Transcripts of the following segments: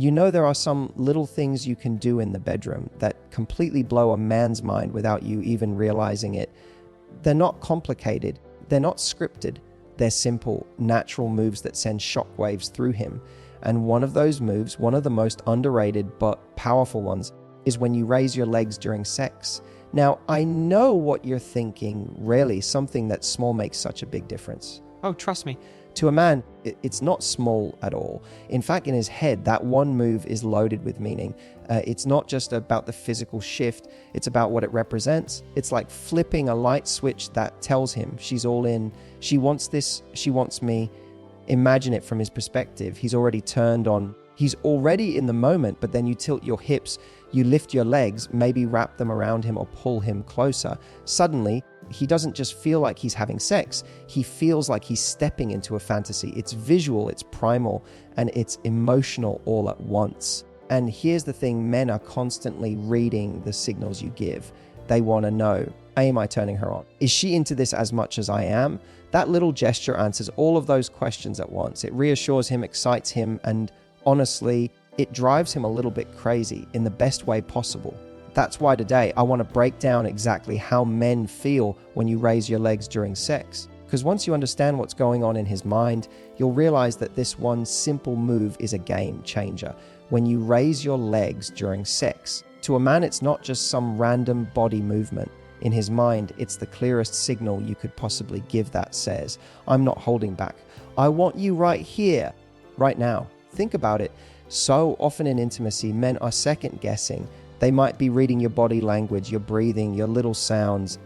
You know, there are some little things you can do in the bedroom that completely blow a man's mind without you even realizing it. They're not complicated. They're not scripted. They're simple, natural moves that send shockwaves through him. And one of those moves, one of the most underrated but powerful ones, is when you raise your legs during sex. Now, I know what you're thinking. Really, something that small makes such a big difference. Oh, trust me. To a man, it's not small at all. In fact, in his head, that one move is loaded with meaning. It's not just about the physical shift, it's about what it represents. It's like flipping a light switch that tells him she's all in. She wants this, she wants me. Imagine it from his perspective. He's already turned on. He's already in the moment, but then you tilt your hips, you lift your legs, maybe wrap them around him or pull him closer. Suddenly, he doesn't just feel like he's having sex. He feels like he's stepping into a fantasy. It's visual, it's primal, and it's emotional all at once. And here's the thing, men are constantly reading the signals you give. They want to know, am I turning her on? Is she into this as much as I am? That little gesture answers all of those questions at once. It reassures him, excites him, and honestly, it drives him a little bit crazy in the best way possible. That's why today I want to break down exactly how men feel when you raise your legs during sex. Because once you understand what's going on in his mind, you'll realize that this one simple move is a game changer. When you raise your legs during sex, to a man, it's not just some random body movement. In his mind, it's the clearest signal you could possibly give that says, I'm not holding back. I want you right here, right now. Think about it. So often in intimacy, men are second guessing. They might be reading your body language, your breathing, your little sounds,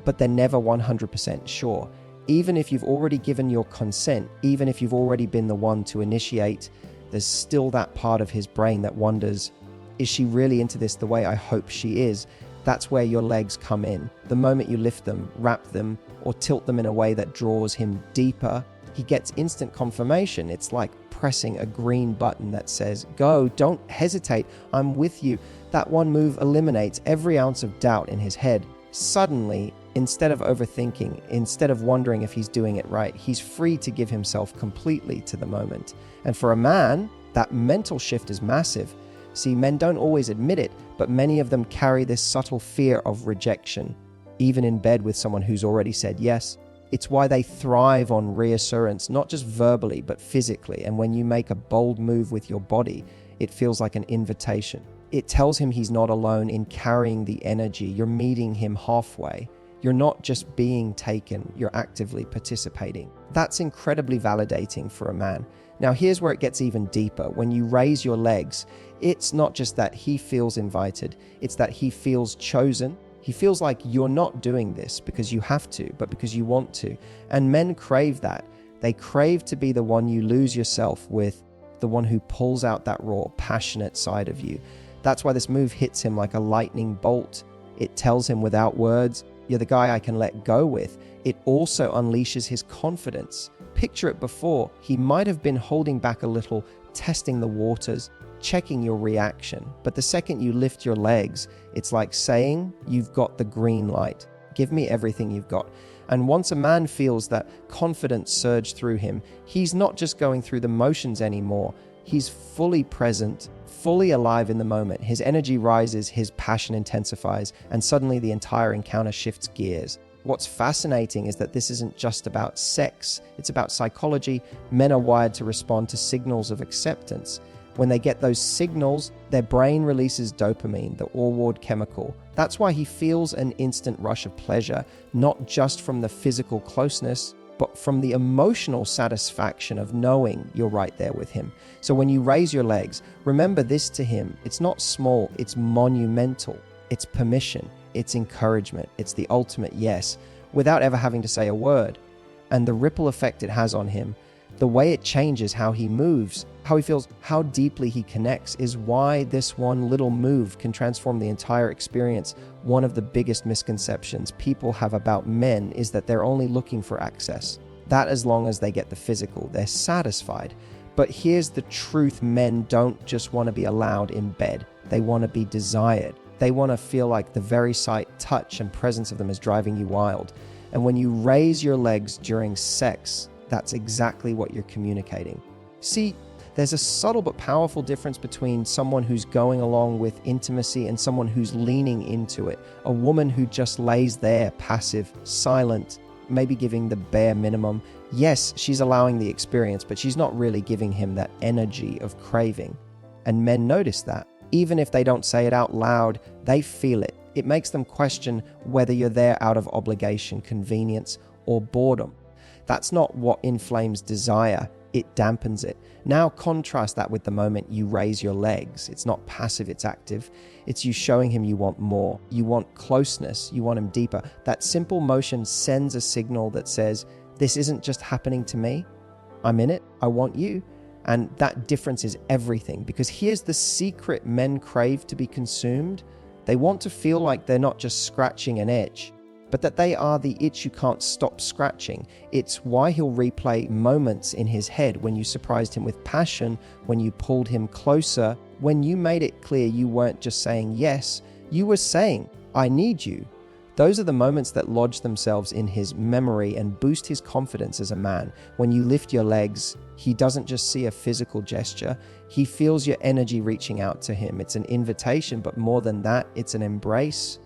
but they're never 100% sure. Even if you've already given your consent, even if you've already been the one to initiate, there's still that part of his brain that wonders, is she really into this the way I hope she is? That's where your legs come in. The moment you lift them, wrap them, or tilt them in a way that draws him deeper, he gets instant confirmation. It's like pressing a green button that says, go, don't hesitate, I'm with you. That one move eliminates every ounce of doubt in his head. Suddenly, instead of overthinking, instead of wondering if he's doing it right, he's free to give himself completely to the moment. And for a man, that mental shift is massive. See, men don't always admit it, but many of them carry this subtle fear of rejection, even in bed with someone who's already said yes. It's why they thrive on reassurance, not just verbally, but physically. And when you make a bold move with your body, it feels like an invitation. It tells him he's not alone in carrying the energy. You're meeting him halfway. You're not just being taken, you're actively participating. That's incredibly validating for a man. Now, here's where it gets even deeper. When you raise your legs, it's not just that he feels invited, it's that he feels chosen. He feels like you're not doing this because you have to, but because you want to. And men crave that. They crave to be the one you lose yourself with, the one who pulls out that raw, passionate side of you. That's why this move hits him like a lightning bolt. It tells him without words, you're the guy I can let go with. It also unleashes his confidence. Picture it before. He might have been holding back a little, testing the waters, checking your reaction. But the second you lift your legs, it's like saying, you've got the green light. Give me everything you've got. And once a man feels that confidence surge through him, he's not just going through the motions anymore. He's fully present, fully alive in the moment. His energy rises, his passion intensifies, and suddenly the entire encounter shifts gears. What's fascinating is that this isn't just about sex, it's about psychology. Men are wired to respond to signals of acceptance. When they get those signals, their brain releases dopamine, the reward chemical. That's why he feels an instant rush of pleasure, not just from the physical closeness, but from the emotional satisfaction of knowing you're right there with him. So when you raise your legs, remember this to him. It's not small, it's monumental. It's permission, it's encouragement, it's the ultimate yes, without ever having to say a word. And the ripple effect it has on him, the way it changes how he moves, how he feels, how deeply he connects, is why this one little move can transform the entire experience. One of the biggest misconceptions people have about men is that they're only looking for access. That as long as they get the physical, they're satisfied. But here's the truth: men don't just want to be allowed in bed. They want to be desired. They want to feel like the very sight, touch, and presence of them is driving you wild. And when you raise your legs during sex, that's exactly what you're communicating. See, There's a subtle but powerful difference between someone who's going along with intimacy and someone who's leaning into it. A woman who just lays there, passive, silent, maybe giving the bare minimum. Yes, she's allowing the experience, but she's not really giving him that energy of craving. And men notice that. Even if they don't say it out loud, they feel it. It makes them question whether you're there out of obligation, convenience, or boredom. That's not what inflames desire. It dampens it. Now contrast that with the moment you raise your legs. It's not passive, it's active. It's you showing him you want more. You want closeness. You want him deeper. That simple motion sends a signal that says, this isn't just happening to me. I'm in it. I want you. And that difference is everything, because here's the secret men crave to be consumed. They want to feel like they're not just scratching an itch, but that they are the itch you can't stop scratching. It's why he'll replay moments in his head when you surprised him with passion, when you pulled him closer, when you made it clear you weren't just saying yes, you were saying, I need you. Those are the moments that lodge themselves in his memory and boost his confidence as a man. When you lift your legs, he doesn't just see a physical gesture, he feels your energy reaching out to him. It's an invitation, but more than that, it's an embrace.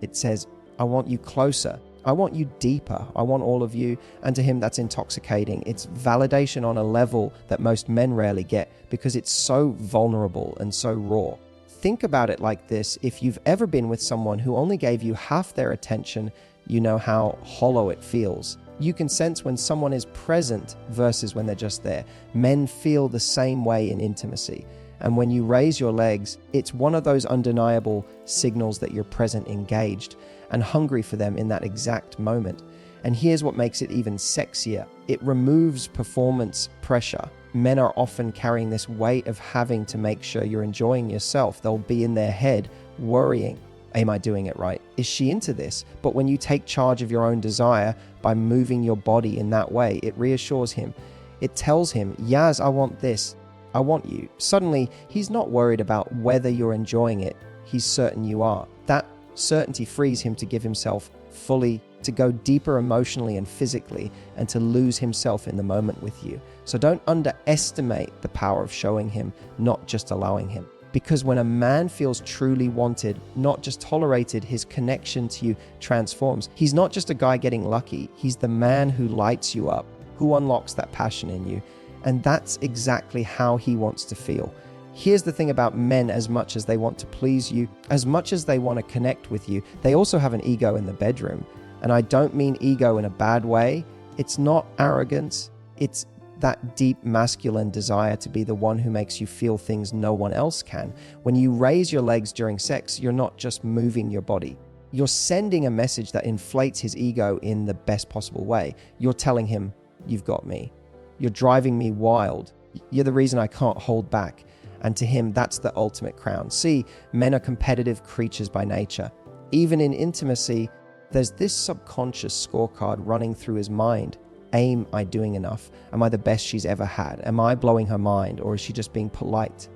It says, I want you closer. I want you deeper. I want all of you. And to him, that's intoxicating. It's validation on a level that most men rarely get because it's so vulnerable and so raw. Think about it like this. If you've ever been with someone who only gave you half their attention, you know how hollow it feels. You can sense when someone is present versus when they're just there. Men feel the same way in intimacy. And when you raise your legs, it's one of those undeniable signals that you're present, engaged, and hungry for them in that exact moment. And here's what makes it even sexier. It removes performance pressure. Men are often carrying this weight of having to make sure you're enjoying yourself. They'll be in their head worrying, am I doing it right? Is she into this? But when you take charge of your own desire by moving your body in that way, it reassures him. It tells him, Yaz, I want this. I want you. Suddenly, he's not worried about whether you're enjoying it. He's certain you are. That certainty frees him to give himself fully, to go deeper emotionally and physically, and to lose himself in the moment with you. So don't underestimate the power of showing him, not just allowing him. Because when a man feels truly wanted, not just tolerated, his connection to you transforms. He's not just a guy getting lucky. He's the man who lights you up, who unlocks that passion in you. And that's exactly how he wants to feel. Here's the thing about men: as much as they want to please you, as much as they want to connect with you, they also have an ego in the bedroom. And I don't mean ego in a bad way. It's not arrogance. It's that deep masculine desire to be the one who makes you feel things no one else can. When you raise your legs during sex, you're not just moving your body. You're sending a message that inflates his ego in the best possible way. You're telling him, you've got me. You're driving me wild. You're the reason I can't hold back. And to him, that's the ultimate crown. See, men are competitive creatures by nature. Even in intimacy, there's this subconscious scorecard running through his mind. Am I doing enough? Am I the best she's ever had? Am I blowing her mind, or is she just being polite?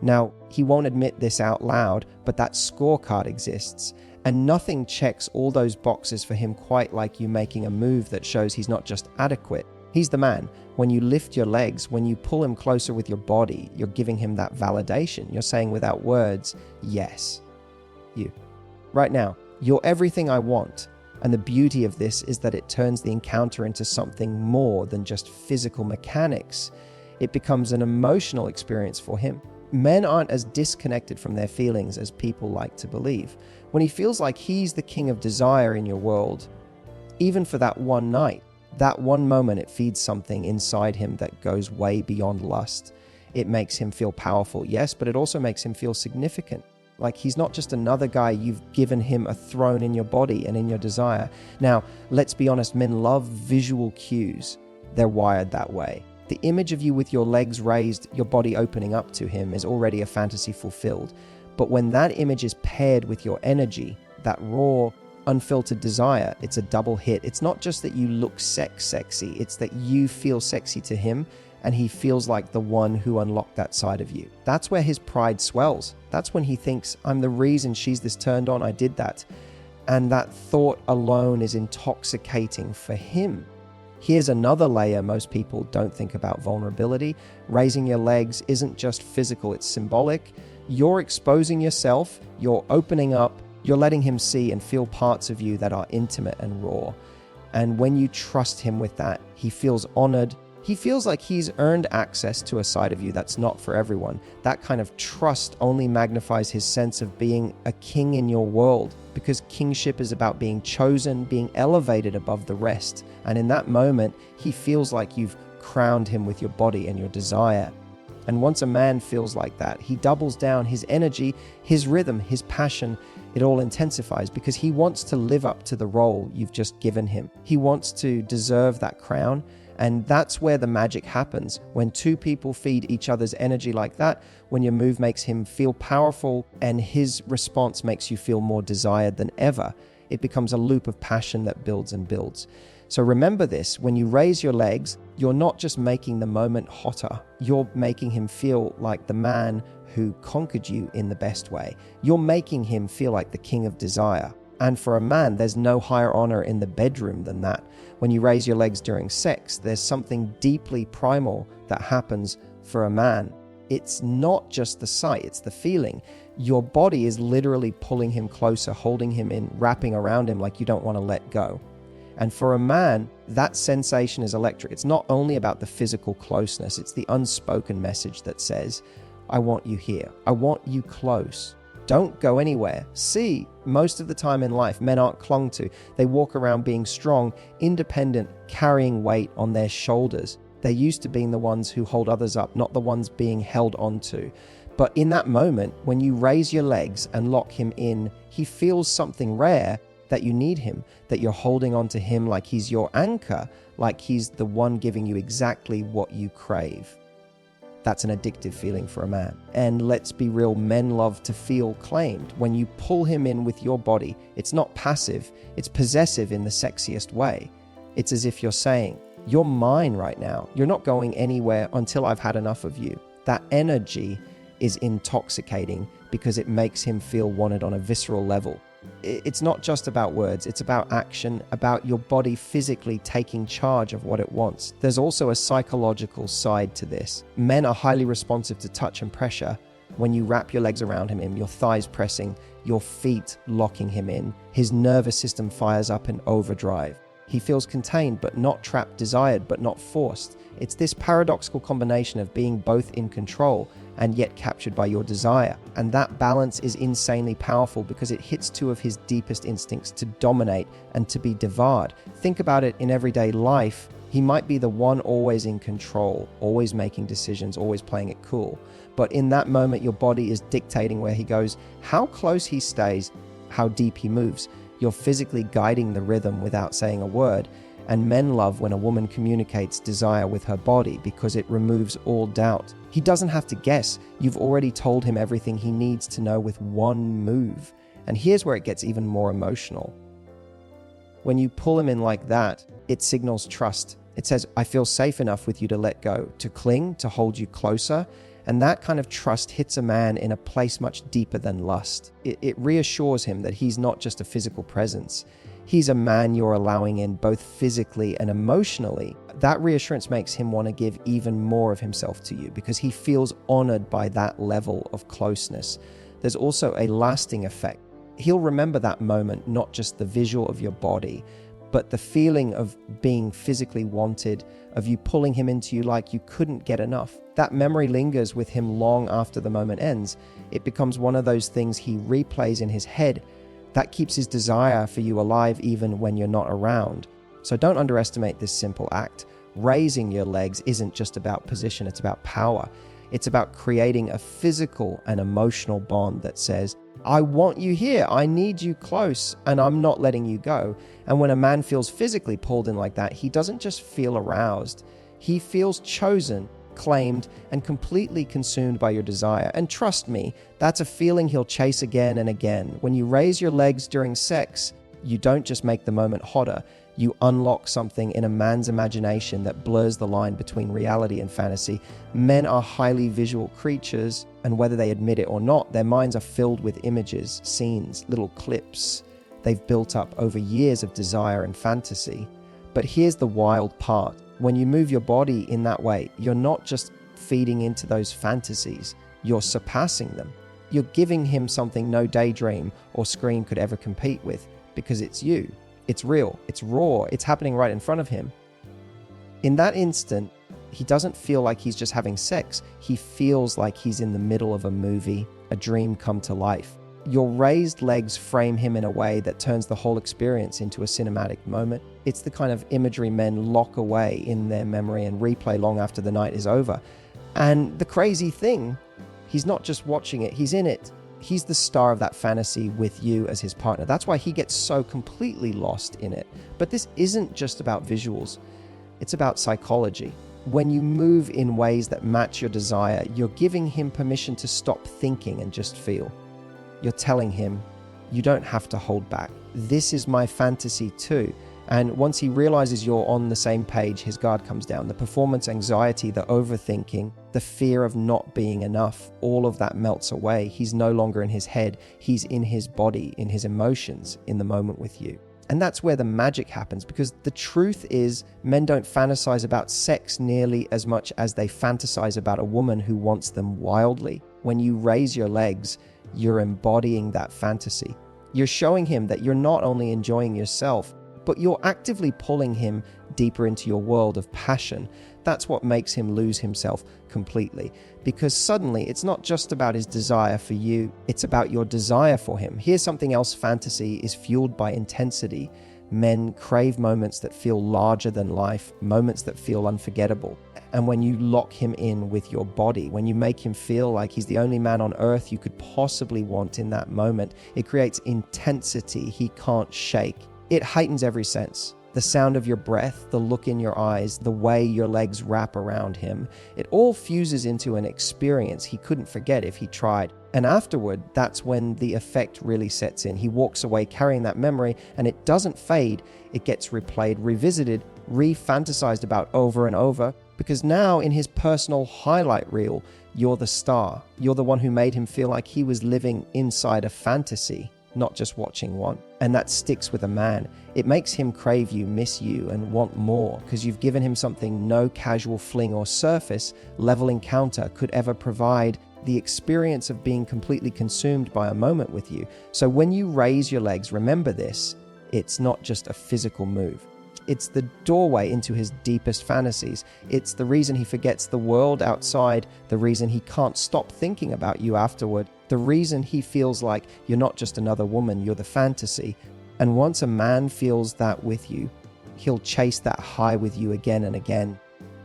Now, he won't admit this out loud, but that scorecard exists. And nothing checks all those boxes for him quite like you making a move that shows he's not just adequate. He's the man. When you lift your legs, when you pull him closer with your body, you're giving him that validation. You're saying without words, yes, you. Right now, you're everything I want. And the beauty of this is that it turns the encounter into something more than just physical mechanics. It becomes an emotional experience for him. Men aren't as disconnected from their feelings as people like to believe. When he feels like he's the king of desire in your world, even for that one night, that one moment, it feeds something inside him that goes way beyond lust. It makes him feel powerful, yes, but it also makes him feel significant. Like he's not just another guy, you've given him a throne in your body and in your desire. Now, let's be honest, men love visual cues. They're wired that way. The image of you with your legs raised, your body opening up to him, is already a fantasy fulfilled. But when that image is paired with your energy, that raw, unfiltered desire, it's a double hit. It's not just that you look sexy, it's that you feel sexy to him and he feels like the one who unlocked that side of you. That's where his pride swells. That's when he thinks, I'm the reason she's this turned on, I did that. And that thought alone is intoxicating for him. Here's another layer most people don't think about: vulnerability. Raising your legs isn't just physical, it's symbolic. You're exposing yourself, you're opening up, you're letting him see and feel parts of you that are intimate and raw. And when you trust him with that, he feels honored. He feels like he's earned access to a side of you that's not for everyone. That kind of trust only magnifies his sense of being a king in your world, because kingship is about being chosen, being elevated above the rest. And in that moment, he feels like you've crowned him with your body and your desire. And once a man feels like that, he doubles down. His energy, his rhythm, his passion, it all intensifies, because he wants to live up to the role you've just given him. He wants to deserve that crown. And that's where the magic happens. When two people feed each other's energy like that, when your move makes him feel powerful and his response makes you feel more desired than ever, it becomes a loop of passion that builds and builds. So remember this: when you raise your legs, you're not just making the moment hotter, you're making him feel like the man who conquered you in the best way. You're making him feel like the king of desire. And for a man, there's no higher honor in the bedroom than that. When you raise your legs during sex, there's something deeply primal that happens for a man. It's not just the sight, it's the feeling. Your body is literally pulling him closer, holding him in, wrapping around him like you don't want to let go. And for a man, that sensation is electric. It's not only about the physical closeness, it's the unspoken message that says, I want you here. I want you close. Don't go anywhere. See, most of the time in life, men aren't clung to. They walk around being strong, independent, carrying weight on their shoulders. They're used to being the ones who hold others up, not the ones being held onto. But in that moment, when you raise your legs and lock him in, he feels something rare, that you need him, that you're holding on to him like he's your anchor, like he's the one giving you exactly what you crave. That's an addictive feeling for a man. And let's be real, men love to feel claimed. When you pull him in with your body, it's not passive, it's possessive in the sexiest way. It's as if you're saying, you're mine right now. You're not going anywhere until I've had enough of you. That energy is intoxicating because it makes him feel wanted on a visceral level. It's not just about words, it's about action, about your body physically taking charge of what it wants. There's also a psychological side to this. Men are highly responsive to touch and pressure. When you wrap your legs around him, your thighs pressing, your feet locking him in, his nervous system fires up in overdrive. He feels contained but not trapped, desired but not forced. It's this paradoxical combination of being both in control and yet captured by your desire. And that balance is insanely powerful because it hits two of his deepest instincts: to dominate and to be devoured. Think about it in everyday life. He might be the one always in control, always making decisions, always playing it cool. But in that moment, your body is dictating where he goes, how close he stays, how deep he moves. You're physically guiding the rhythm without saying a word. And men love when a woman communicates desire with her body because it removes all doubt. He doesn't have to guess. You've already told him everything he needs to know with one move. And here's where it gets even more emotional. When you pull him in like that, it signals trust. It says, I feel safe enough with you to let go, to cling, to hold you closer. And that kind of trust hits a man in a place much deeper than lust. It reassures him that he's not just a physical presence. He's a man you're allowing in both physically and emotionally. That reassurance makes him want to give even more of himself to you because he feels honored by that level of closeness. There's also a lasting effect. He'll remember that moment, not just the visual of your body, but the feeling of being physically wanted, of you pulling him into you like you couldn't get enough. That memory lingers with him long after the moment ends. It becomes one of those things he replays in his head that keeps his desire for you alive even when you're not around. So don't underestimate this simple act. Raising your legs isn't just about position, it's about power. It's about creating a physical and emotional bond that says, I want you here, I need you close, and I'm not letting you go. And when a man feels physically pulled in like that, he doesn't just feel aroused, he feels chosen, claimed, and completely consumed by your desire. And trust me, that's a feeling he'll chase again and again. When you raise your legs during sex, you don't just make the moment hotter, you unlock something in a man's imagination that blurs the line between reality and fantasy. Men are highly visual creatures, and whether they admit it or not, their minds are filled with images, scenes, little clips they've built up over years of desire and fantasy. But here's the wild part. When you move your body in that way, you're not just feeding into those fantasies, you're surpassing them. You're giving him something no daydream or screen could ever compete with, because it's you. It's real, it's raw, it's happening right in front of him. In that instant, he doesn't feel like he's just having sex. He feels like he's in the middle of a movie, a dream come to life. Your raised legs frame him in a way that turns the whole experience into a cinematic moment. It's the kind of imagery men lock away in their memory and replay long after the night is over. And the crazy thing, he's not just watching it, he's in it. He's the star of that fantasy with you as his partner. That's why he gets so completely lost in it. But this isn't just about visuals, it's about psychology. When you move in ways that match your desire, you're giving him permission to stop thinking and just feel. You're telling him, you don't have to hold back. This is my fantasy too. And once he realizes you're on the same page, his guard comes down. The performance anxiety, the overthinking, the fear of not being enough, all of that melts away. He's no longer in his head. He's in his body, in his emotions, in the moment with you. And that's where the magic happens, because the truth is men don't fantasize about sex nearly as much as they fantasize about a woman who wants them wildly. When you raise your legs, you're embodying that fantasy. You're showing him that you're not only enjoying yourself, but you're actively pulling him deeper into your world of passion. That's what makes him lose himself completely, because suddenly it's not just about his desire for you, it's about your desire for him. Here's something else: fantasy is fueled by intensity. Men crave moments that feel larger than life, moments that feel unforgettable. And when you lock him in with your body, when you make him feel like he's the only man on earth you could possibly want in that moment, it creates intensity he can't shake. It heightens every sense. The sound of your breath, the look in your eyes, the way your legs wrap around him, it all fuses into an experience he couldn't forget if he tried. And afterward, that's when the effect really sets in. He walks away carrying that memory, and it doesn't fade. It gets replayed, revisited, re-fantasized about over and over, because now in his personal highlight reel, you're the star. You're the one who made him feel like he was living inside a fantasy, not just watching one. And that sticks with a man. It makes him crave you, miss you, and want more, because you've given him something no casual fling or surface level encounter could ever provide: the experience of being completely consumed by a moment with you. So when you raise your legs, remember this: it's not just a physical move. It's the doorway into his deepest fantasies. It's the reason he forgets the world outside, the reason he can't stop thinking about you afterward, the reason he feels like you're not just another woman, you're the fantasy. And once a man feels that with you, he'll chase that high with you again and again.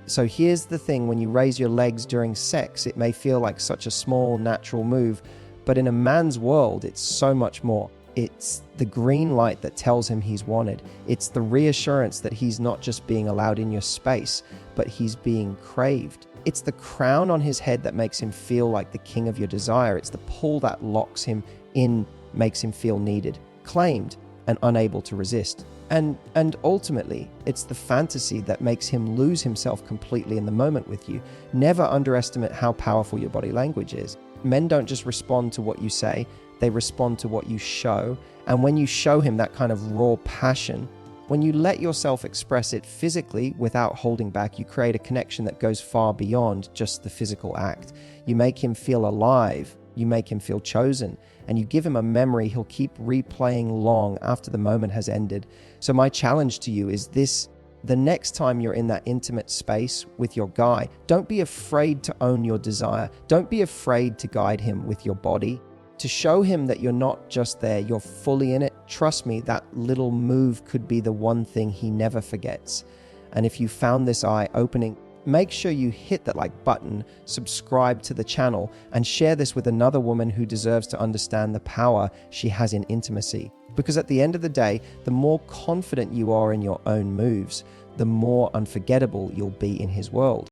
So here's the thing: when you raise your legs during sex, it may feel like such a small, natural move, but in a man's world, it's so much more. It's the green light that tells him he's wanted. It's the reassurance that he's not just being allowed in your space, but he's being craved. It's the crown on his head that makes him feel like the king of your desire. It's the pull that locks him in, makes him feel needed, claimed, and unable to resist. And ultimately, it's the fantasy that makes him lose himself completely in the moment with you. Never underestimate how powerful your body language is. Men don't just respond to what you say, they respond to what you show. And when you show him that kind of raw passion, when you let yourself express it physically without holding back, you create a connection that goes far beyond just the physical act. You make him feel alive, you make him feel chosen, and you give him a memory he'll keep replaying long after the moment has ended. So my challenge to you is this: the next time you're in that intimate space with your guy, don't be afraid to own your desire. Don't be afraid to guide him with your body, to show him that you're not just there, you're fully in it. Trust me, that little move could be the one thing he never forgets. And if you found this eye-opening, make sure you hit that like button, subscribe to the channel, and share this with another woman who deserves to understand the power she has in intimacy. Because at the end of the day, the more confident you are in your own moves, the more unforgettable you'll be in his world.